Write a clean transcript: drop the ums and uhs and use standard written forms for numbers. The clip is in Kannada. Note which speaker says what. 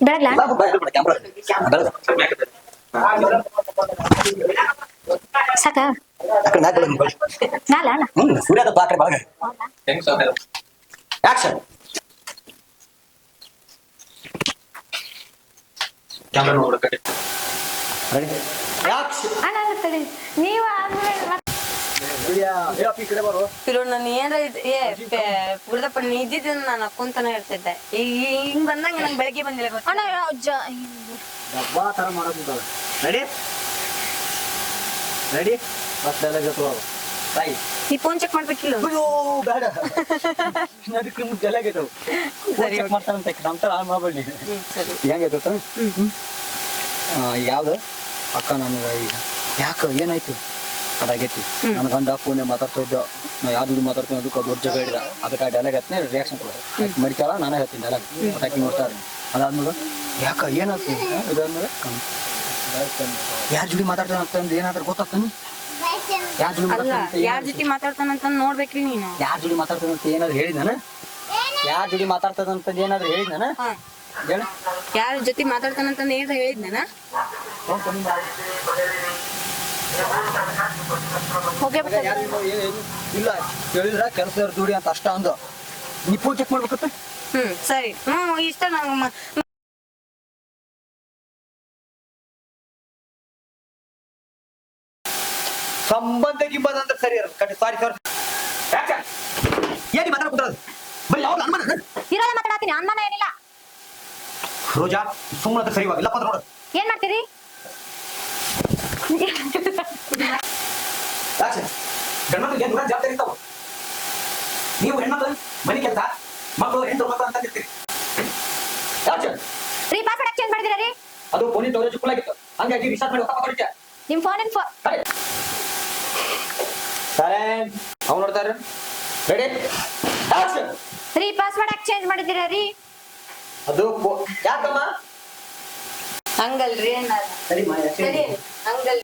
Speaker 1: ಬೆಳಗ್ಲಾ ಸಾಕ ನಾಲ
Speaker 2: ಸೂರ್ಯದ ಪಾಕ್ರೆ ಬಳಗ ಆಕ್ಷನ್ ಕ್ಯಾಮೆರಾ ನೋಡ್ಕಟ್ಟಿ ರೆಡಿ ಆಕ್ಷನ್
Speaker 1: ಅಣ್ಣ ನೀವು
Speaker 3: ನಾನು ಏನ್ರ ಗುರುದಪ್ಪ ನೀ ಇದ್ದಿದ್ದ ನಾನು ಅಕ್ಕೊಂತಾನೆ ಹೇಳ್ತಿದ್ದೆ ಈಗ ಹಿಂಗ್ ಬಂದಂಗ ನಂಗೆ ಬೆಳಗ್ಗೆ ಬಂದಿಲ್ಲ
Speaker 1: ಅಣ್ಣ
Speaker 2: ಡಬ್ಬಾ ತರ ಮಾಡೋದು ರೆಡಿ ರೆಡಿ ಮತ್ತೆ ಬಾಯ್
Speaker 3: ಈ ಫೋನ್ ಚೆಕ್ ಮಾಡ್ಬೇಕಿಲ್ಲ
Speaker 2: ಅಯ್ಯೋ ಬೇಡ ಅದಕ್ಕೆ ಜಲಾಗೈತವು ಸರಿ ಚೆಕ್ ಮಾಡ್ತಾನಂತ ನಮ್ತರ ಆನ್ ಮಾಡಬೇಡಿ ಹೆಂಗೈತ ಯಾವ್ದು ಅಕ್ಕ ನನಗೆ ಯಾಕ ಏನಾಯ್ತು ಅದಾಗೈತಿ ನನ್ನ ಗಂಡ ಫೋನ್ ಮಾತಾಡ್ತಾ ಇದ್ದ ನಾ ಯಾವ್ದು ಮಾತಾಡ್ತೀನಿ ಅದಕ್ಕೆ ದೊಡ್ಡ ಜಾಗ ಹಿಡಿದ ಅದಕ್ಕೆ ಆ ಡೈಲಾಗ್ ಹತ್ತನೇ ರಿಯಾಕ್ಷನ್ ಕೊಡೋದು ಮಡಿತಾಳ ನಾನೇ ಹೇಳ್ತೀನಿ ಡೈಲಾಗ್ ಅದಾಕಿ ನೋಡ್ತಾರೆ ಅದಾದ್ಮೇಲೆ ಯಾಕ ಏನಾಗ್ತೀನಿ ಇದಾದ್ಮೇಲೆ ಯಾರ ಜೋಡಿ ಮಾತಾಡ್ತಾನ ಅಂತಂದು ಏನಾದ್ರೂ ಗೊತ್ತಾಗ್ತಾನೆ
Speaker 3: ಯಾರ ಜೊತೆ ಮಾತಾಡ್ತಾನಂತ ನೋಡ್ಬೇಕ್ರಿ ನೀನು
Speaker 2: ಯಾರ ಜೋಡಿ ಮಾತಾಡ್ತಾನಂತ ಏನಾದ್ರು ಹೇಳಿದಾನ ಯಾರ ಜೋಡಿ ಮಾತಾಡ್ತದಂತ ಏನಾದ್ರು ಹೇಳಿದಾನ ಹೇಳ
Speaker 3: ಯಾರ ಜೊತೆ ಮಾತಾಡ್ತಾನಂತ ಏನಾದ್ರು ಹೇಳಿದ್ನ
Speaker 2: ಇಲ್ಲ ಹೇಳಿದ್ರ ಕೆಲಸ ಜೋಡಿ ಅಂತ ಅಷ್ಟ ಅಂದ ನೀ ಫೋನ್ ಚೆಕ್ ಮಾಡ್ಬೇಕತ್ತ
Speaker 3: ಸರಿ ಇಷ್ಟ ನಂಗೆ
Speaker 2: ಸಂಬಂಧ ಗಿಂಬಂಧ ಅಂತ ಸರಿ ಕಟ್ಟಿ ಸಾರಿ ಸರ್ ಏನಿ ಮಾತಾಡ್ಬಿಟ್ರದು ಬರೀ ಅವ್ರು ಅನುಮಾನ
Speaker 1: ಇರೋದ ಮಾತಾಡತೀನಿ ಅನುಮಾನ ಏನಿಲ್ಲ
Speaker 2: ರೋಜಾ ಸುಮ್ಮನೆ ಸರಿ ಇಲ್ಲಪ್ಪ ನೋಡು
Speaker 1: ಏನ್ ಮಾಡ್ತೀರಿ
Speaker 2: ಗಂಡ್ಮಕ್ಳಿಗೆ ನೂರ ಜವಾಬ್ದಾರಿ ಇರ್ತಾವ ನೀವು ಹೆಣ್ಮಕ್ಳು ಮನೆ ಕೆಲಸ ಮಕ್ಕಳು ಹೆಣ್ಣು ಮಕ್ಕಳು ಅಂತ ಇರ್ತೀರಿ
Speaker 1: ರೀ ಪಾಸ್ವರ್ಡ್ ಎಕ್ಸ್ಚೇಂಜ್ ಮಾಡಿದಿರಾ ರೀ
Speaker 2: ಅದು ಫೋನಿನ ಸ್ಟೋರೇಜ್ ಫುಲ್ ಆಗಿತ್ತು ಹಂಗಾಗಿ ರಿಸಾರ್ಟ್ ಮಾಡಿ ಹೊಸ ಕೊಡಿದ್ದೆ
Speaker 1: ನಿಮ್ ಫೋನಿನ
Speaker 2: ಸರಿ ಅವ್ನು ನೋಡ್ತಾರೆ ರೆಡಿ
Speaker 1: ರೀ ಪಾಸ್ವರ್ಡ್ ಎಕ್ಸ್ಚೇಂಜ್ ಮಾಡಿದಿರಾ ರೀ
Speaker 2: ಅದು ಯಾಕಮ್ಮ
Speaker 3: ಹಂಗಲ್ರಿ
Speaker 2: ಸರಿ
Speaker 3: ಹಂಗಲ್